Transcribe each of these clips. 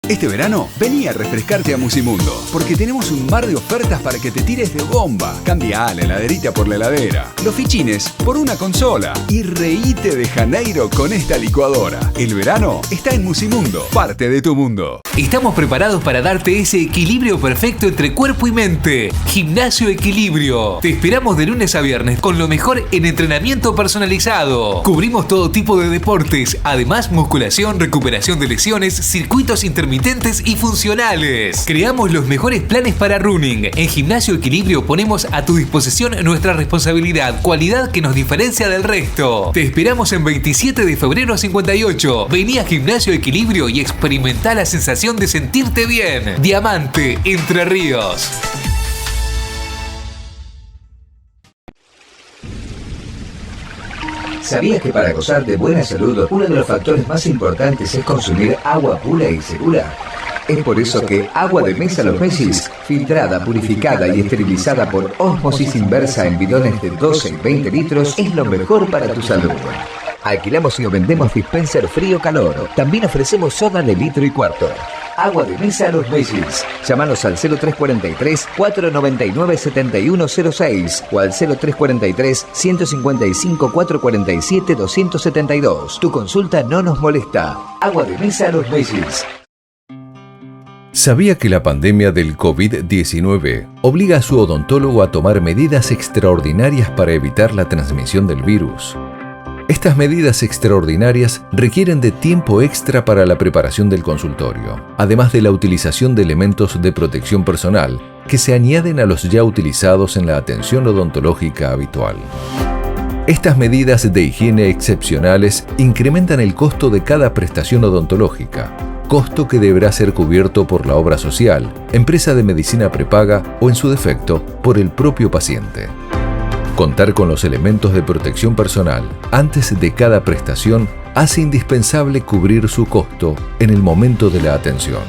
Este verano, vení a refrescarte a Musimundo, porque tenemos un mar de ofertas para que te tires de bomba. Cambia la heladerita por la heladera, los fichines por una consola y reíte de Janeiro con esta licuadora. El verano está en Musimundo, parte de tu mundo. Estamos preparados para darte ese equilibrio perfecto entre cuerpo y mente. Gimnasio Equilibrio. Te esperamos de lunes a viernes con lo mejor en entrenamiento personalizado. Cubrimos todo tipo de deportes, además musculación, recuperación de lesiones, circuitos intermitentes y funcionales. Creamos los mejores planes para running. En Gimnasio Equilibrio ponemos a tu disposición nuestra responsabilidad, cualidad que nos diferencia del resto. Te esperamos en 27 de febrero 58. Vení a Gimnasio Equilibrio y experimenta la sensación de sentirte bien. Diamante, Entre Ríos. ¿Sabías que para gozar de buena salud, uno de los factores más importantes es consumir agua pura y segura? Es por eso que Agua de Mesa Los Messis, filtrada, purificada y esterilizada por ósmosis inversa en bidones de 12 y 20 litros, es lo mejor para tu salud. Alquilamos y vendemos dispenser frío-calor. También ofrecemos soda de litro y cuarto. Agua de Mesa Los Messis. Llámanos al 0343-499-7106 o al 0343-155-447-272. Tu consulta no nos molesta. Agua de Mesa Los Messis. ¿Sabía que la pandemia del COVID-19 obliga a su odontólogo a tomar medidas extraordinarias para evitar la transmisión del virus? Estas medidas extraordinarias requieren de tiempo extra para la preparación del consultorio, además de la utilización de elementos de protección personal que se añaden a los ya utilizados en la atención odontológica habitual. Estas medidas de higiene excepcionales incrementan el costo de cada prestación odontológica, costo que deberá ser cubierto por la obra social, empresa de medicina prepaga o, en su defecto, por el propio paciente. Contar con los elementos de protección personal antes de cada prestación hace indispensable cubrir su costo en el momento de la atención.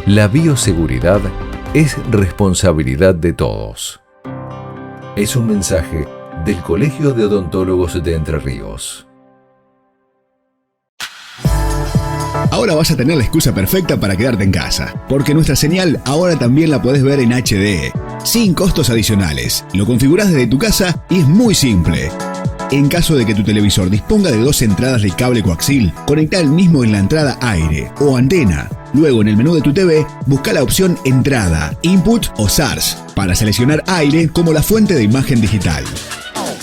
La bioseguridad es responsabilidad de todos. Es un mensaje del Colegio de Odontólogos de Entre Ríos. Ahora vas a tener la excusa perfecta para quedarte en casa, porque nuestra señal ahora también la podés ver en HD, sin costos adicionales. Lo configurás desde tu casa y es muy simple. En caso de que tu televisor disponga de 2 entradas de cable coaxil, conectá el mismo en la entrada aire o antena. Luego, en el menú de tu TV, busca la opción Entrada, Input o SARS para seleccionar aire como la fuente de imagen digital.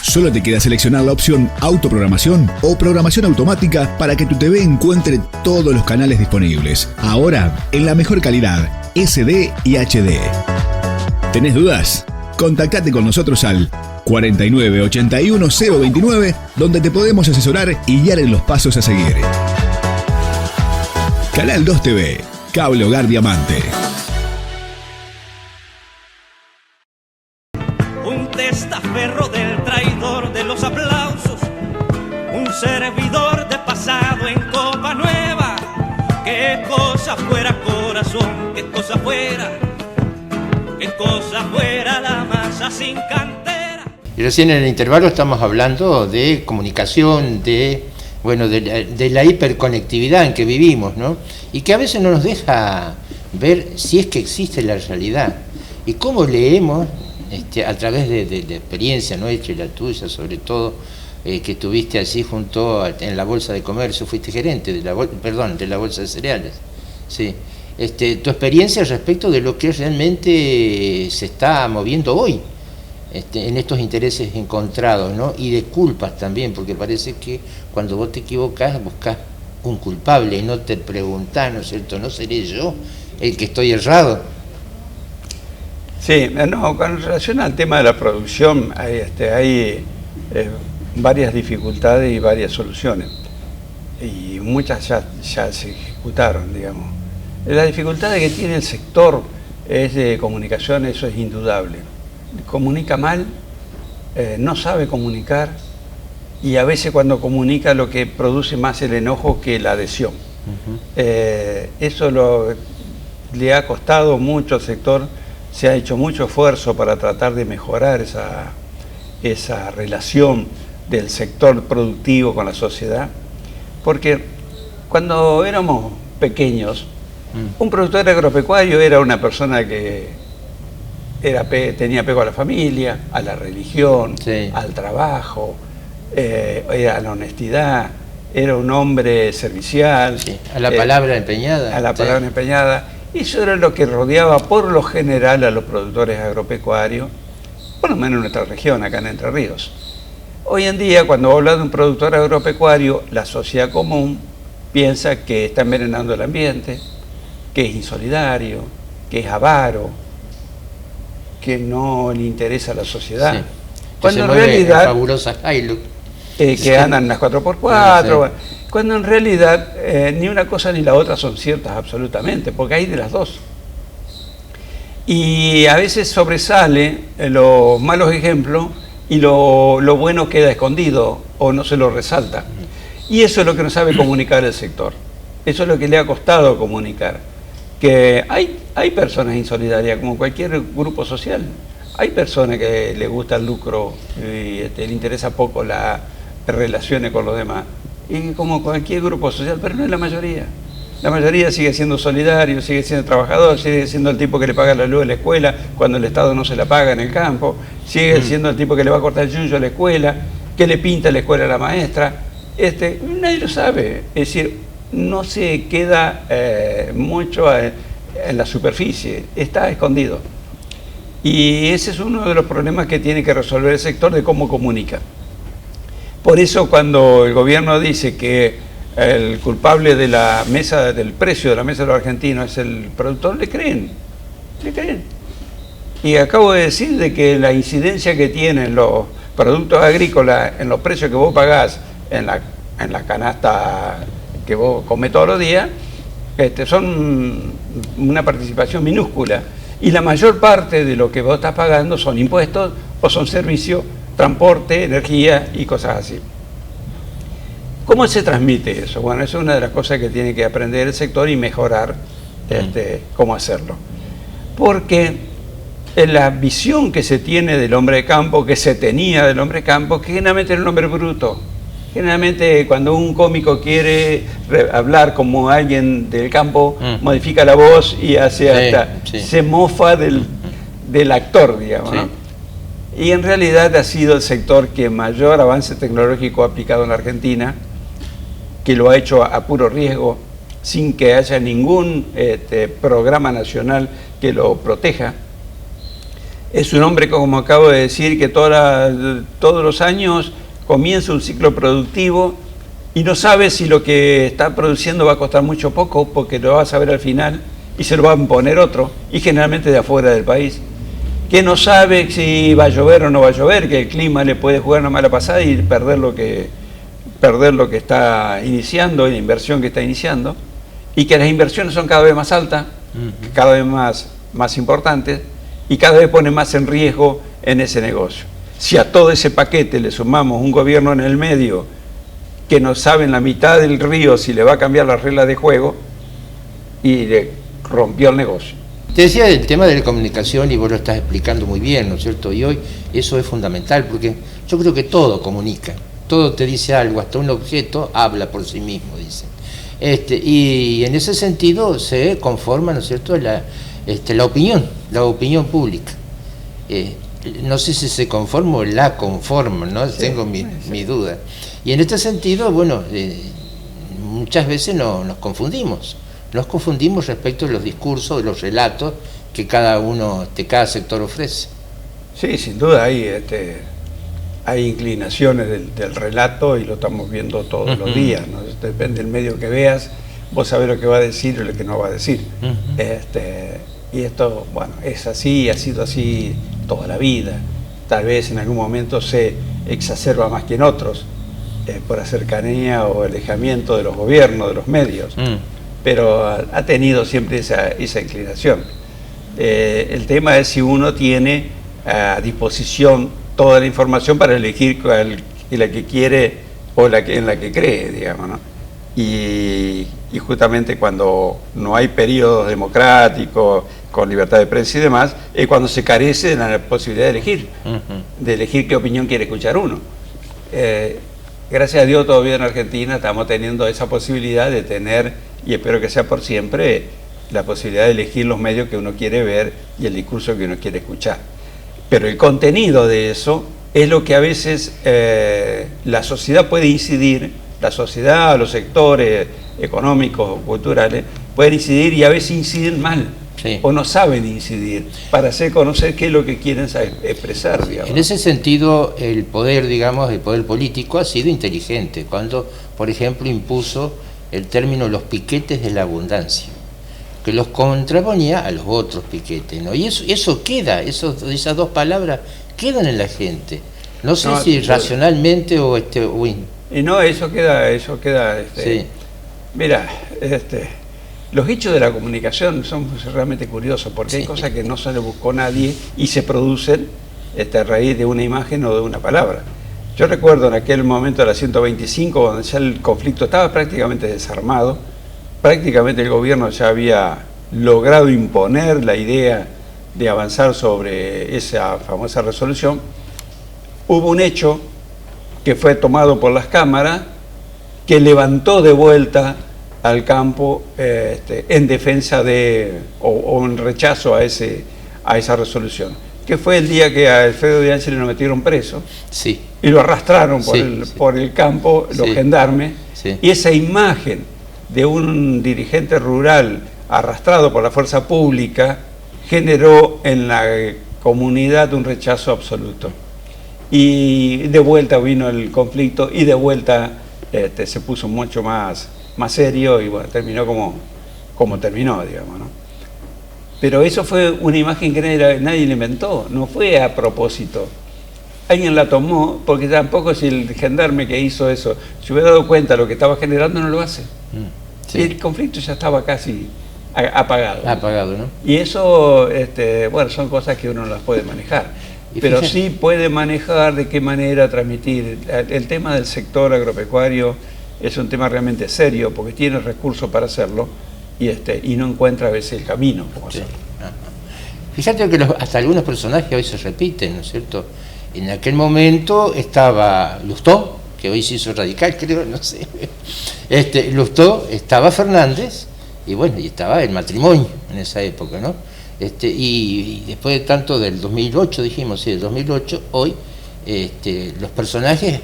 Solo te queda seleccionar la opción Autoprogramación o Programación Automática para que tu TV encuentre todos los canales disponibles. Ahora, en la mejor calidad, SD y HD. ¿Tenés dudas? Contactate con nosotros al 49 81 029, donde te podemos asesorar y guiar en los pasos a seguir. Canal 2 TV, Cable Hogar Diamante. Un testaferro del traidor de los aplausos, un servidor de pasado en copa nueva. Qué cosa fuera corazón, qué cosa fuera la masa sin cantera. Y recién en el intervalo estamos hablando de comunicación, de la hiperconectividad en que vivimos, ¿no? Y que a veces no nos deja ver si es que existe la realidad. Y cómo leemos a través de experiencia nuestra y la tuya, sobre todo, que estuviste allí en la Bolsa de Comercio, fuiste gerente de la Bolsa de Cereales. Sí. Tu experiencia respecto de lo que realmente se está moviendo hoy, en estos intereses encontrados, ¿no? Y de culpas también, porque parece que cuando vos te equivocás buscás un culpable y no te preguntás, ¿no es cierto? ¿No seré yo el que estoy errado? Sí, no, con relación al tema de la producción hay varias dificultades y varias soluciones, y muchas ya se ejecutaron, digamos. La dificultad que tiene el sector es de comunicación, eso es indudable. Comunica mal, no sabe comunicar, y a veces cuando comunica lo que produce más el enojo que la adhesión. Eso le ha costado mucho al sector, se ha hecho mucho esfuerzo para tratar de mejorar esa relación del sector productivo con la sociedad, porque cuando éramos pequeños, Un productor agropecuario era una persona que tenía apego a la familia, a la religión, al trabajo, a la honestidad, era un hombre servicial. A la palabra empeñada. A la palabra empeñada. Eso era lo que rodeaba por lo general a los productores agropecuarios, por lo menos en nuestra región, acá en Entre Ríos. Hoy en día, cuando habla de un productor agropecuario, la sociedad común piensa que está envenenando el ambiente, que es insolidario, que es avaro, que no le interesa a la sociedad. Sí. Cuando en realidad... Fabulosas Hilux. Que andan en las 4x4, cuando en realidad ni una cosa ni la otra son ciertas absolutamente, porque hay de las dos. Y a veces sobresale los malos ejemplos y lo bueno queda escondido o no se lo resalta. Y eso es lo que no sabe comunicar el sector. Eso es lo que le ha costado comunicar. Que hay personas insolidarias, como cualquier grupo social. Hay personas que les gusta el lucro y le interesa poco las relaciones con los demás. Y como cualquier grupo social, pero no es la mayoría. La mayoría sigue siendo solidario, sigue siendo trabajador, sigue siendo el tipo que le paga la luz a la escuela cuando el Estado no se la paga en el campo, sigue siendo el tipo que le va a cortar el yuyo a la escuela, que le pinta la escuela a la maestra. Nadie lo sabe. Es decir, no se queda mucho en la superficie, está escondido. Y ese es uno de los problemas que tiene que resolver el sector de cómo comunica. Por eso cuando el gobierno dice que el culpable de la mesa, del precio de la mesa de los argentinos es el productor, le creen. Y acabo de decir de que la incidencia que tienen los productos agrícolas en los precios que vos pagás en la canasta que vos comés todos los días, son una participación minúscula. Y la mayor parte de lo que vos estás pagando son impuestos o son servicios, transporte, energía y cosas así. ¿Cómo se transmite eso? Bueno, eso es una de las cosas que tiene que aprender el sector y mejorar cómo hacerlo. Porque la visión que se tiene del hombre de campo, que se tenía del hombre de campo, que generalmente era un hombre bruto. Generalmente cuando un cómico quiere hablar como alguien del campo, modifica la voz y hace se mofa del actor, digamos, ¿no? Y en realidad ha sido el sector que mayor avance tecnológico ha aplicado en la Argentina, que lo ha hecho a puro riesgo, sin que haya ningún programa nacional que lo proteja. Es un hombre, como acabo de decir, que todos los años comienza un ciclo productivo y no sabe si lo que está produciendo va a costar mucho o poco, porque lo va a saber al final y se lo va a imponer otro, y generalmente de afuera del país, que no sabe si va a llover o no va a llover, que el clima le puede jugar una mala pasada y perder lo que está iniciando, y la inversión que está iniciando, y que las inversiones son cada vez más altas, cada vez más importantes, y cada vez pone más en riesgo en ese negocio. Si a todo ese paquete le sumamos un gobierno en el medio que no sabe en la mitad del río si le va a cambiar las reglas de juego, y le rompió el negocio. Te decía el tema de la comunicación y vos lo estás explicando muy bien, ¿no es cierto? Y hoy eso es fundamental porque yo creo que todo comunica, todo te dice algo, hasta un objeto habla por sí mismo, dicen. Y en ese sentido se conforma, ¿no es cierto?, la opinión pública. No sé si se conforma o la conforma, ¿no? Sí, tengo mi duda. Y en este sentido, bueno, muchas veces nos confundimos. Nos confundimos respecto de los discursos, de los relatos que cada sector ofrece. Sí, sin duda hay inclinaciones del relato y lo estamos viendo todos los días, ¿no? Depende del medio que veas, vos sabés lo que va a decir y lo que no va a decir. Y esto, bueno, es así, ha sido así toda la vida. Tal vez en algún momento se exacerba más que en otros, por la cercanía o alejamiento de los gobiernos, de los medios. Pero ha tenido siempre esa inclinación. El tema es si uno tiene a disposición toda la información para elegir la que quiere o en la que cree, digamos, ¿no? Y justamente cuando no hay periodos democráticos, con libertad de prensa y demás, es cuando se carece de la posibilidad de elegir qué opinión quiere escuchar uno. Gracias a Dios todavía en Argentina estamos teniendo esa posibilidad de tener, y espero que sea por siempre, la posibilidad de elegir los medios que uno quiere ver y el discurso que uno quiere escuchar. Pero el contenido de eso es lo que a veces la sociedad puede incidir, la sociedad, los sectores económicos o culturales pueden incidir y a veces inciden mal. Sí. O no saben incidir para hacer conocer qué es lo que quieren expresar, digamos. En ese sentido, el poder, digamos, el poder político ha sido inteligente cuando, por ejemplo, impuso el término los piquetes de la abundancia, que los contraponía a los otros piquetes, ¿no? Y eso queda, esas dos palabras quedan en la gente. No sé si racionalmente o Y no, eso queda. Sí. Mira, los hechos de la comunicación son realmente curiosos, porque hay cosas que no se le buscó nadie y se producen a raíz de una imagen o de una palabra. Yo recuerdo en aquel momento de la 125, donde ya el conflicto estaba prácticamente desarmado, prácticamente el gobierno ya había logrado imponer la idea de avanzar sobre esa famosa resolución. Hubo un hecho que fue tomado por las cámaras que levantó de vuelta al campo en defensa o en rechazo a esa resolución, que fue el día que a Alfredo de Ángeles lo metieron preso. Sí. Y lo arrastraron por el campo los gendarmes, y esa imagen de un dirigente rural arrastrado por la fuerza pública generó en la comunidad un rechazo absoluto. Y de vuelta vino el conflicto y de vuelta se puso mucho más serio y bueno, terminó como terminó, digamos, ¿no? Pero eso fue una imagen que nadie la inventó, no fue a propósito. Alguien la tomó, porque tampoco si el gendarme que hizo eso se hubiera dado cuenta de lo que estaba generando, no lo hace. Sí. El conflicto ya estaba casi apagado. Apagado, ¿no? Y eso, bueno, son cosas que uno no las puede manejar. Pero sí puede manejar de qué manera transmitir. El tema del sector agropecuario es un tema realmente serio, porque tiene recursos para hacerlo y no encuentra a veces el camino como hacerlo. Fíjate que hasta algunos personajes hoy se repiten, ¿no es cierto? En aquel momento estaba Lustó, que hoy se hizo radical, creo, no sé. Lustó, estaba Fernández, y bueno, y estaba el matrimonio en esa época, ¿no? Y después de tanto del 2008, dijimos, sí, del 2008, hoy los personajes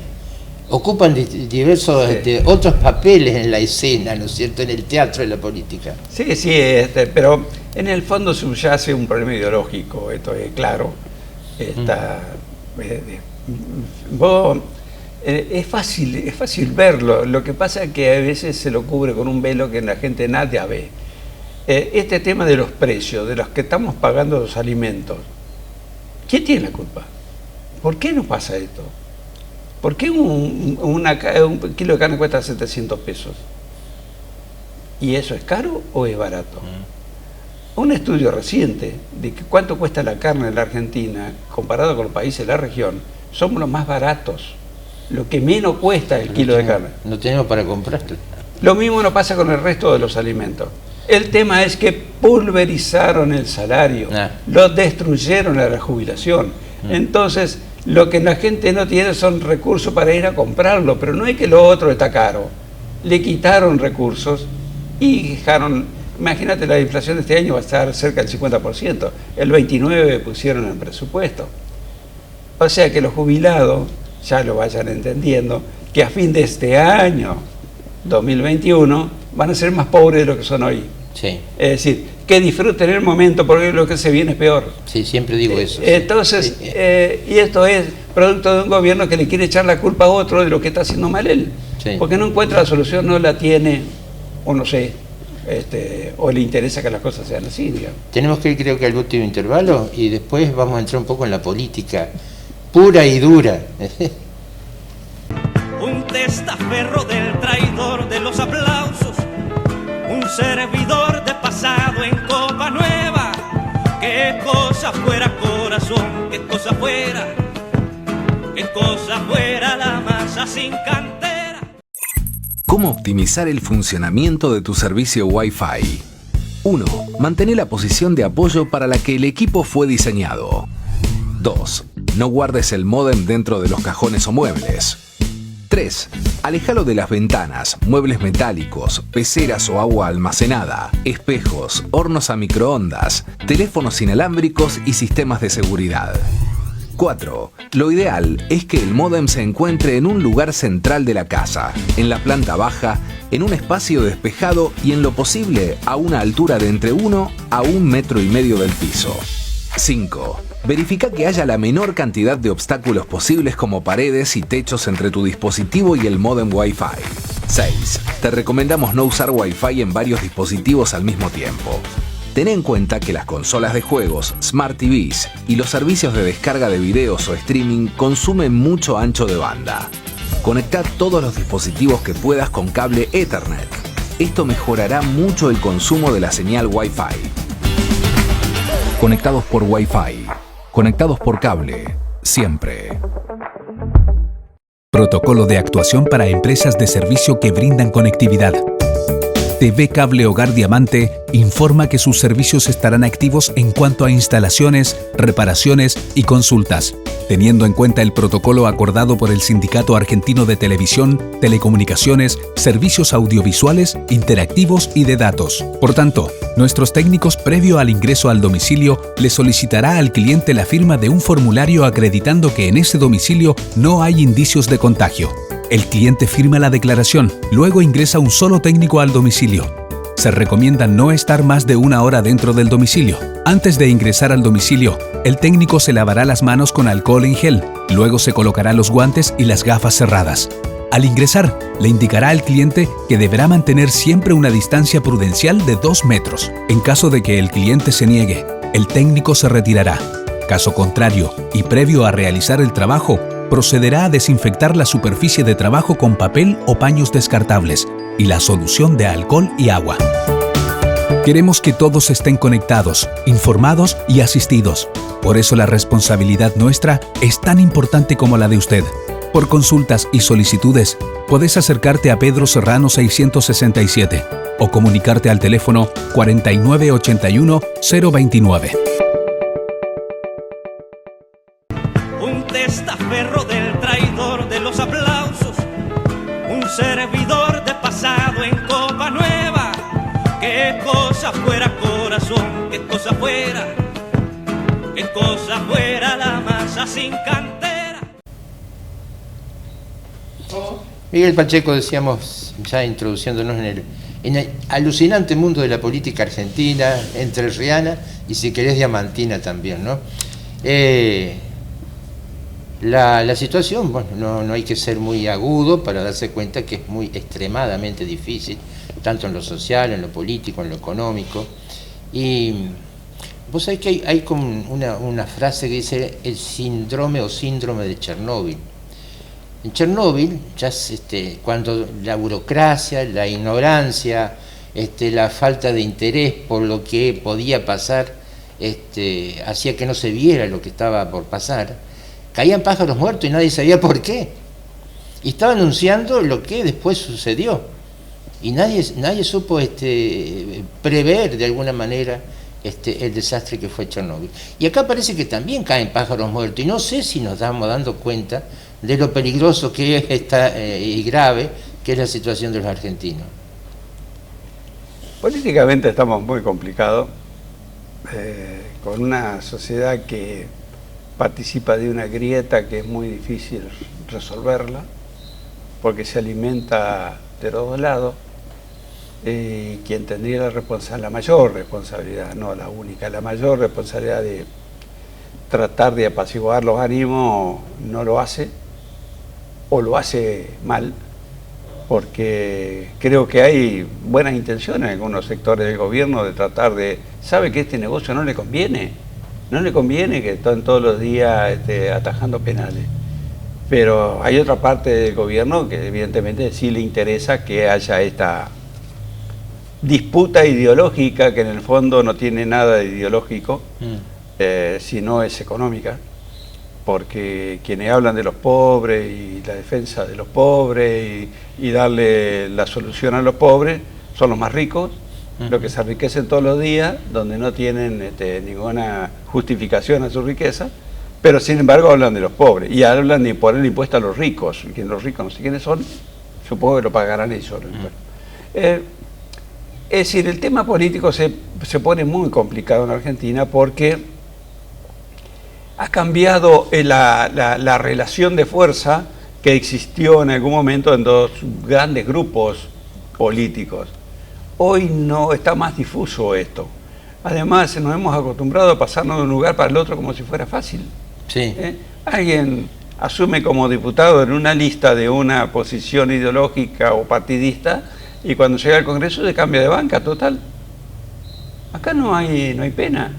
ocupan diversos otros papeles en la escena, ¿no es cierto?, en el teatro de la política. Sí, pero en el fondo subyace un problema ideológico, esto es claro. Es fácil verlo, lo que pasa es que a veces se lo cubre con un velo que la gente nada ve. Este tema de los precios, de los que estamos pagando los alimentos, ¿quién tiene la culpa? ¿Por qué no pasa esto? ¿Por qué un kilo de carne cuesta 700 pesos? ¿Y eso es caro o es barato? Un estudio reciente de que cuánto cuesta la carne en la Argentina comparado con los países de la región, somos los más baratos, lo que menos cuesta el kilo de carne. No tenemos para comprarlo. Lo mismo no pasa con el resto de los alimentos. El tema es que pulverizaron el salario, lo destruyeron a la jubilación. Entonces, lo que la gente no tiene son recursos para ir a comprarlo, pero no es que lo otro está caro. Le quitaron recursos y dejaron, imagínate, la inflación de este año va a estar cerca del 50%, el 29% pusieron en el presupuesto. O sea que los jubilados ya lo vayan entendiendo, que a fin de este año, 2021, van a ser más pobres de lo que son hoy. Sí. Es decir, que disfruten el momento porque lo que se viene es peor. Sí, siempre digo eso. Entonces, y esto es producto de un gobierno que le quiere echar la culpa a otro de lo que está haciendo mal él. Sí. Porque no encuentra la solución, no la tiene, o no sé, o le interesa que las cosas sean así, digamos. Tenemos que ir, creo que al último intervalo, y después vamos a entrar un poco en la política pura y dura. Un testaferro del traidor de los aplausos, un servidor de pasado en copa nueva. Qué cosa fuera corazón, qué cosa fuera la masa sin cantera. ¿Cómo optimizar el funcionamiento de tu servicio Wi-Fi? 1. Mantén la posición de apoyo para la que el equipo fue diseñado. 2. No guardes el módem dentro de los cajones o muebles. 3. 3. Alejalo de las ventanas, muebles metálicos, peceras o agua almacenada, espejos, hornos a microondas, teléfonos inalámbricos y sistemas de seguridad. 4. Lo ideal es que el módem se encuentre en un lugar central de la casa, en la planta baja, en un espacio despejado y en lo posible a una altura de entre 1 a 1,5 metros del piso. 5. Verifica que haya la menor cantidad de obstáculos posibles como paredes y techos entre tu dispositivo y el módem Wi-Fi. 6. Te recomendamos no usar Wi-Fi en varios dispositivos al mismo tiempo. Ten en cuenta que las consolas de juegos, Smart TVs y los servicios de descarga de videos o streaming consumen mucho ancho de banda. Conecta todos los dispositivos que puedas con cable Ethernet. Esto mejorará mucho el consumo de la señal Wi-Fi. Conectados por Wi-Fi. Conectados por cable. Siempre. Protocolo de actuación para empresas de servicio que brindan conectividad. TV Cable Hogar Diamante informa que sus servicios estarán activos en cuanto a instalaciones, reparaciones y consultas, teniendo en cuenta el protocolo acordado por el Sindicato Argentino de Televisión, Telecomunicaciones, Servicios Audiovisuales, Interactivos y de Datos. Por tanto, nuestros técnicos, previo al ingreso al domicilio, le solicitará al cliente la firma de un formulario acreditando que en ese domicilio no hay indicios de contagio. El cliente firma la declaración, luego ingresa un solo técnico al domicilio. Se recomienda no estar más de 1 hora dentro del domicilio. Antes de ingresar al domicilio, el técnico se lavará las manos con alcohol en gel, luego se colocará los guantes y las gafas cerradas. Al ingresar, le indicará al cliente que deberá mantener siempre una distancia prudencial de 2 metros. En caso de que el cliente se niegue, el técnico se retirará. Caso contrario, y previo a realizar el trabajo, procederá a desinfectar la superficie de trabajo con papel o paños descartables y la solución de alcohol y agua. Queremos que todos estén conectados, informados y asistidos. Por eso la responsabilidad nuestra es tan importante como la de usted. Por consultas y solicitudes, podés acercarte a Pedro Serrano 667 o comunicarte al teléfono 4981 029. Testaferro del traidor de los aplausos, un servidor de pasado en copa nueva. Qué cosa fuera corazón, qué cosa fuera la masa sin cantera. Miguel Pacheco, decíamos ya introduciéndonos en el alucinante mundo de la política argentina, entrerriana y si querés diamantina también, ¿no? La situación, bueno, no hay que ser muy agudo para darse cuenta que es muy extremadamente difícil, tanto en lo social, en lo político, en lo económico. Y vos sabés que hay como una frase que dice el síndrome o síndrome de Chernóbil. En Chernóbil, ya cuando la burocracia, la ignorancia, la falta de interés por lo que podía pasar, hacía que no se viera lo que estaba por pasar. Caían pájaros muertos y nadie sabía por qué. Y estaba anunciando lo que después sucedió. Y nadie supo prever de alguna manera el desastre que fue Chernóbil. Y acá parece que también caen pájaros muertos. Y no sé si nos estamos dando cuenta de lo peligroso que es y grave que es la situación de los argentinos. Políticamente estamos muy complicados, con una sociedad que participa de una grieta que es muy difícil resolverla, porque se alimenta de los dos lados. Quien tendría la mayor responsabilidad, no la única, la mayor responsabilidad de tratar de apaciguar los ánimos, no lo hace, o lo hace mal, porque creo que hay buenas intenciones en algunos sectores del gobierno de tratar de, sabe que este negocio no le conviene que estén todos los días atajando penales. Pero hay otra parte del gobierno que evidentemente sí le interesa que haya esta disputa ideológica, que en el fondo no tiene nada de ideológico, sino es económica, porque quienes hablan de los pobres y la defensa de los pobres y darle la solución a los pobres son los más ricos, los que se enriquecen todos los días, donde no tienen ninguna justificación a su riqueza, Pero sin embargo hablan de los pobres y hablan de poner el impuesto a los ricos, que los ricos no sé quiénes son, supongo que lo pagarán ellos. Es decir, el tema político se pone muy complicado en Argentina porque ha cambiado la relación de fuerza que existió en algún momento en dos grandes grupos políticos. Hoy no está más difuso esto. Además, nos hemos acostumbrado a pasarnos de un lugar para el otro como si fuera fácil. Sí. Alguien asume como diputado en una lista de una posición ideológica o partidista y cuando llega al Congreso se cambia de banca, total. Acá no hay pena.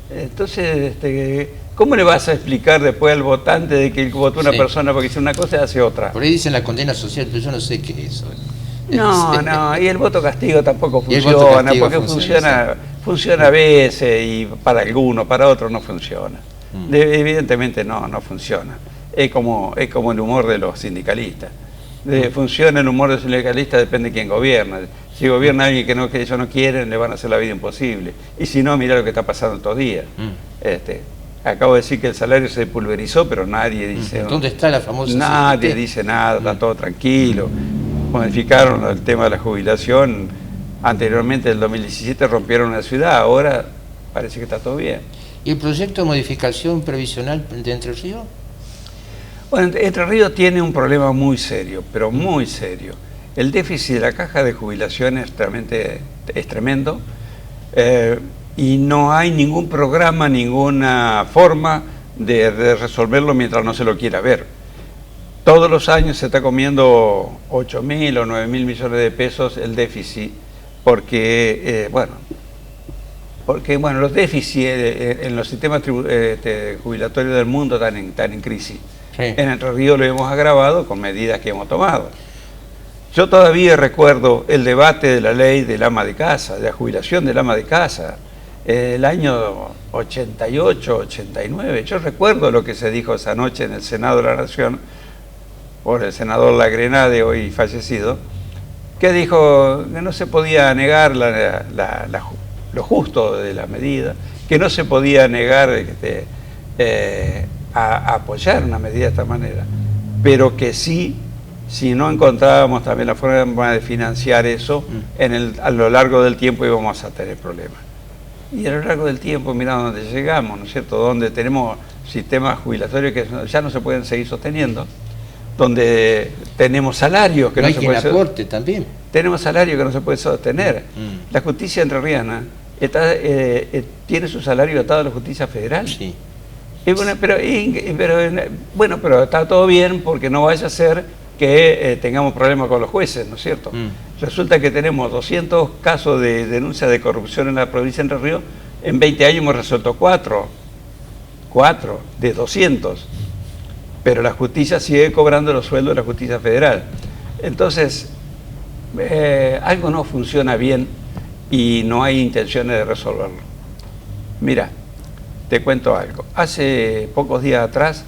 Entonces, ¿cómo le vas a explicar después al votante de que votó una persona porque hizo una cosa y hace otra? Por ahí dicen la condena social, pero yo no sé qué es eso. No, y el voto castigo tampoco funciona, porque funciona a veces y para algunos, para otros no funciona. Evidentemente no funciona. Es como el humor de los sindicalistas. Funciona el humor de los sindicalistas, depende de quién gobierna. Si gobierna alguien que ellos no quieren, le van a hacer la vida imposible. Y si no, mira lo que está pasando estos días. Acabo de decir que el salario se pulverizó, pero nadie dice... ¿Dónde está la famosa Nadie CGT? dice nada, está todo tranquilo. Modificaron el tema de la jubilación. Anteriormente, en el 2017, rompieron la ciudad. Ahora parece que está todo bien. ¿Y el proyecto de modificación previsional de Entre Ríos? Bueno, Entre Ríos tiene un problema muy serio, pero muy serio. El déficit de la caja de jubilaciones es tremendo y no hay ningún programa, ninguna forma de resolverlo mientras no se lo quiera ver. Todos los años se está comiendo 8.000 o 9.000 millones de pesos el déficit porque, los déficits en los sistemas jubilatorios del mundo están en crisis. Sí. En Entre Ríos lo hemos agravado con medidas que hemos tomado. Yo todavía recuerdo el debate de la ley del ama de casa, de la jubilación del ama de casa, el año 88, 89. Yo recuerdo lo que se dijo esa noche en el Senado de la Nación por el senador Lagrenade, hoy fallecido, que dijo que no se podía negar lo justo de la medida, que no se podía negar a apoyar una medida de esta manera, pero que sí, si no encontrábamos también la forma de financiar eso, a lo largo del tiempo íbamos a tener problemas. Y a lo largo del tiempo, mira dónde llegamos, ¿no es cierto?, donde tenemos sistemas jubilatorios que ya no se pueden seguir sosteniendo, donde tenemos salarios que no se pueden sostener. También. Tenemos salarios que no se pueden sostener. La justicia entrerriana tiene su salario atado a la justicia federal. Sí. Pero está todo bien porque no vaya a ser que tengamos problemas con los jueces, ¿no es cierto? Resulta que tenemos 200 casos de denuncia de corrupción en la provincia de Entre Ríos, en 20 años hemos resuelto 4 de 200, pero la justicia sigue cobrando los sueldos de la justicia federal. Entonces, algo no funciona bien y no hay intenciones de resolverlo. Mira, te cuento algo. Hace pocos días atrás,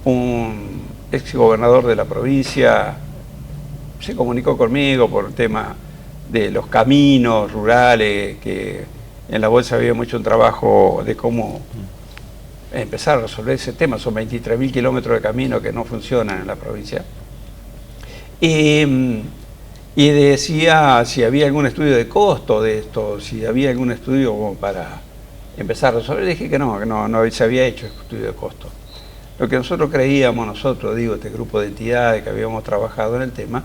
un exgobernador de la provincia se comunicó conmigo por el tema de los caminos rurales, que en la bolsa había mucho un trabajo de cómo empezar a resolver ese tema. Son 23.000 kilómetros de camino que no funcionan en la provincia. Y decía si había algún estudio de costo de esto, si había algún estudio como para empezar a resolver. Dije que no se había hecho estudio de costo. Lo que nosotros creíamos, este grupo de entidades que habíamos trabajado en el tema,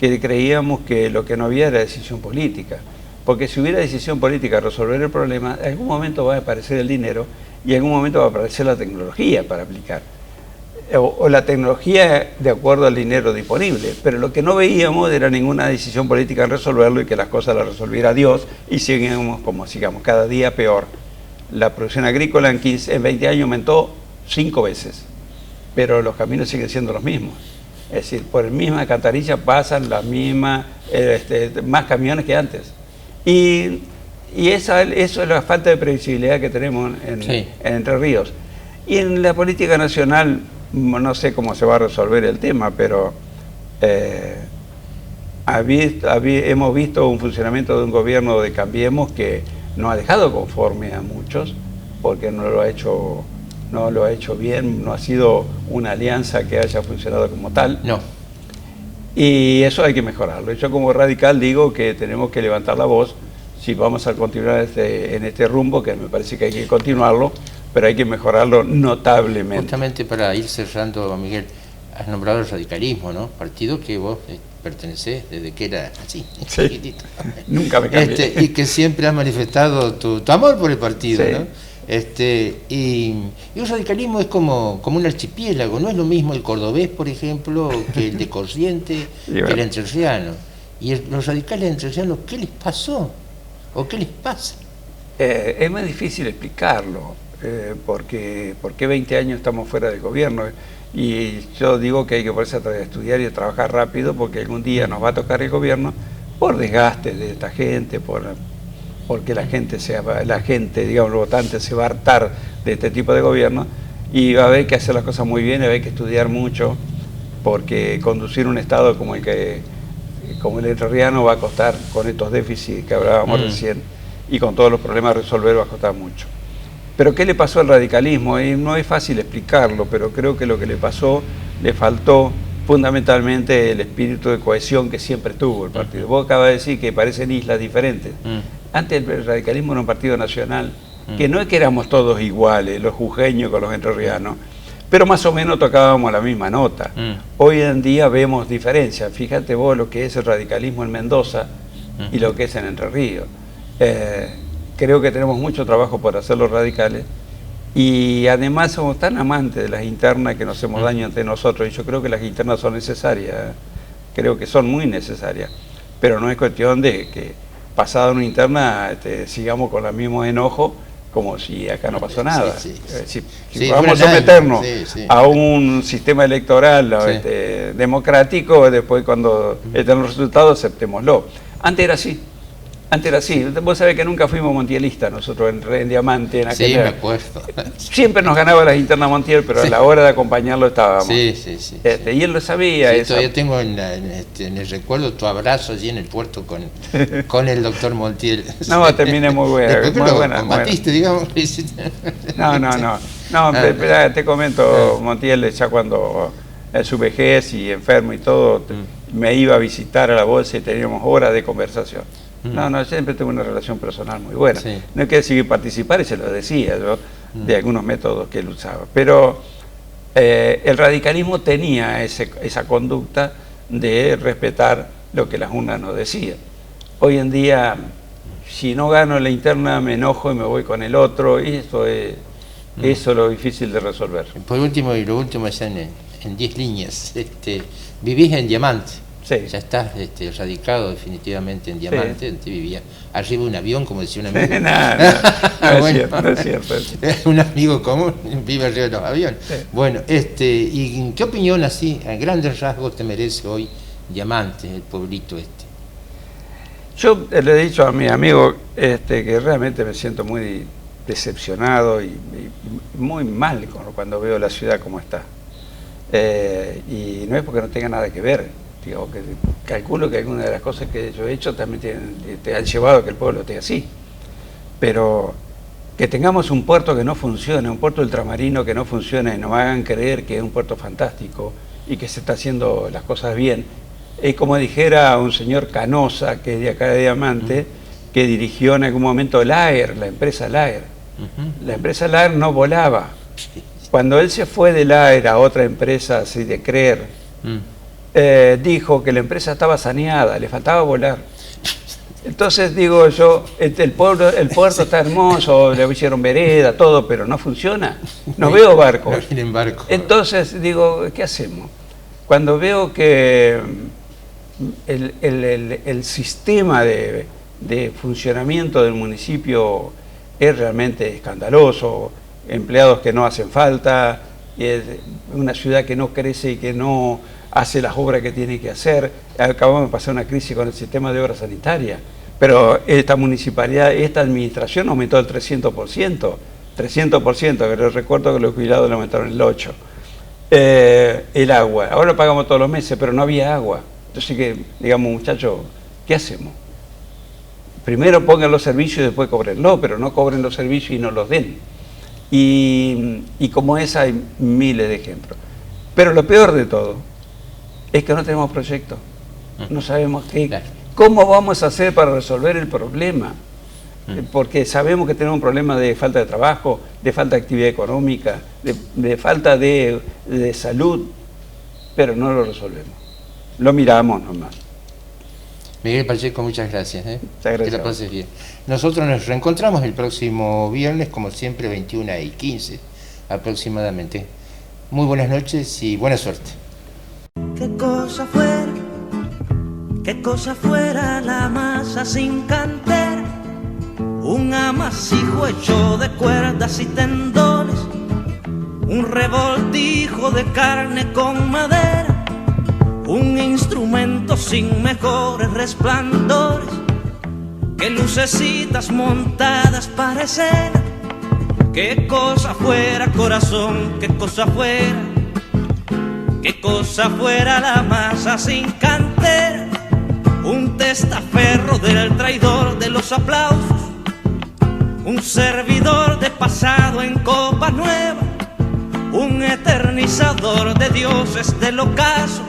que creíamos que lo que no había era decisión política. Porque si hubiera decisión política de resolver el problema, en algún momento va a aparecer el dinero y en algún momento va a aparecer la tecnología para aplicar. O la tecnología de acuerdo al dinero disponible. Pero lo que no veíamos era ninguna decisión política en resolverlo y que las cosas las resolviera Dios y seguimos como sigamos, cada día peor. La producción agrícola en 20 años aumentó 5 veces, pero los caminos siguen siendo los mismos. Es decir, por el misma alcantarilla pasan las mismas, más camiones que antes. Y eso es la falta de previsibilidad que tenemos en Entre Ríos. Y en la política nacional, no sé cómo se va a resolver el tema, pero hemos visto un funcionamiento de un gobierno de Cambiemos que no ha dejado conforme a muchos, porque no lo ha hecho no lo ha hecho bien, no ha sido una alianza que haya funcionado como tal. No. Y eso hay que mejorarlo. Yo como radical digo que tenemos que levantar la voz si vamos a continuar en este rumbo, que me parece que hay que continuarlo, pero hay que mejorarlo notablemente. Justamente para ir cerrando, Miguel, has nombrado el radicalismo, ¿no? Partido que vos pertenecés desde que era así, sí, chiquitito. Nunca me cambié. Y que siempre has manifestado tu amor por el partido, sí, ¿no? Y el radicalismo es como un archipiélago, no es lo mismo el cordobés, por ejemplo, que el de Corrientes, que el entrerriano. Y los radicales entrerrianos, ¿qué les pasó? ¿O qué les pasa? Es muy difícil explicarlo, porque 20 años estamos fuera del gobierno. Y yo digo que hay que ponerse a estudiar y a trabajar rápido, porque algún día nos va a tocar el gobierno por desgaste de esta gente, porque la gente, digamos, los votantes se va a hartar de este tipo de gobierno, y va a haber que hacer las cosas muy bien, va a haber que estudiar mucho, porque conducir un Estado como el entrerriano va a costar, con estos déficits que hablábamos recién, y con todos los problemas a resolver va a costar mucho. Pero ¿qué le pasó al radicalismo? No es fácil explicarlo, pero creo que lo que le pasó, le faltó fundamentalmente el espíritu de cohesión que siempre tuvo el partido. Vos acabas de decir que parecen islas diferentes. Antes el radicalismo era un partido nacional, que no es que éramos todos iguales, los jujeños con los entrerrianos, pero más o menos tocábamos la misma nota. Hoy en día vemos diferencias. Fíjate vos lo que es el radicalismo en Mendoza y lo que es en Entre Ríos. Creo que tenemos mucho trabajo por hacer los radicales, y además somos tan amantes de las internas que nos hacemos daño entre nosotros, y yo creo que las internas son necesarias, creo que son muy necesarias, pero no es cuestión de que pasada una interna sigamos con el mismo enojo como si acá no pasó nada. Si vamos a someternos a un sistema electoral democrático, después cuando estén los resultados aceptémoslo. Antes era así. Vos sabés que nunca fuimos montielistas nosotros en Diamante. En aquella... Sí, me acuerdo. Siempre nos ganaba las internas Montiel, pero a la hora de acompañarlo estábamos. Sí. Y él lo sabía. Sí, todavía tengo en el recuerdo tu abrazo allí en el puerto con el doctor Montiel. No, terminé muy buena. Después muy buena. Combatiste, digamos. No, te comento, Montiel ya cuando en su vejez y enfermo y todo, me iba a visitar a la bolsa y teníamos horas de conversación. No, siempre tuve una relación personal muy buena. Sí. No hay que decidir participar, y se lo decía yo, de algunos métodos que él usaba. Pero el radicalismo tenía esa conducta de respetar lo que las urnas nos decían. Hoy en día, si no gano la interna, me enojo y me voy con el otro, y eso es lo difícil de resolver. Por último, y lo último es en 10 líneas. Vivís en Diamante. Sí. Ya estás radicado definitivamente en Diamante, sí. Te vivía arriba de un avión, como decía un amigo. No es cierto. Un amigo común vive arriba de los aviones. Sí. Bueno, ¿y qué opinión así, a grandes rasgos, te merece hoy Diamante, el pueblito este? Yo le he dicho a mi amigo que realmente me siento muy decepcionado y muy mal cuando veo la ciudad como está. Y no es porque no tenga nada que ver. Digo, que calculo que algunas de las cosas que yo he hecho también te han llevado a que el pueblo esté así. Pero que tengamos un puerto que no funcione, un puerto ultramarino que no funcione, y nos hagan creer que es un puerto fantástico y que se está haciendo las cosas bien. Es como dijera un señor Canosa, que es de acá de Diamante, que dirigió en algún momento la empresa Laer. La empresa Laer no volaba. Cuando él se fue de Laer a otra empresa así de Creer, dijo que la empresa estaba saneada, le faltaba volar. Entonces digo yo, el puerto está hermoso, le hicieron vereda, todo, pero no funciona. No veo barcos. Entonces digo, ¿qué hacemos? Cuando veo que el sistema de funcionamiento del municipio es realmente escandaloso, empleados que no hacen falta, es una ciudad que no crece y que no hace las obras que tiene que hacer. Acabamos de pasar una crisis con el sistema de obras sanitarias, pero esta municipalidad, esta administración aumentó el 300%, pero recuerdo que los jubilados lo aumentaron el 8%. El agua, ahora lo pagamos todos los meses, pero no había agua. Entonces, que digamos, muchachos, ¿qué hacemos? Primero pongan los servicios y después cobrenlo, pero no cobren los servicios y no los den. Y como esa hay miles de ejemplos. Pero lo peor de todo es que no tenemos proyecto. No sabemos cómo vamos a hacer para resolver el problema. Porque sabemos que tenemos un problema de falta de trabajo, de falta de actividad económica, de falta de salud, pero no lo resolvemos. Lo miramos nomás. Miguel Pacheco, muchas gracias. Muchas gracias. Que la pases bien. Nosotros nos reencontramos el próximo viernes, como siempre, 21:15 aproximadamente. Muy buenas noches y buena suerte. Qué cosa fuera la masa sin cantera, un amasijo hecho de cuerdas y tendones, un revoltijo de carne con madera, un instrumento sin mejores resplandores que lucecitas montadas para escena. Qué cosa fuera, corazón, qué cosa fuera la masa sin cantera, un testaferro del traidor de los aplausos, un servidor de pasado en copa nueva, un eternizador de dioses del ocaso,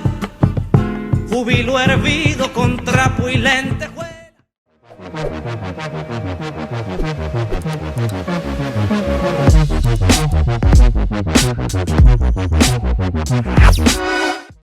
júbilo hervido con trapo y lente.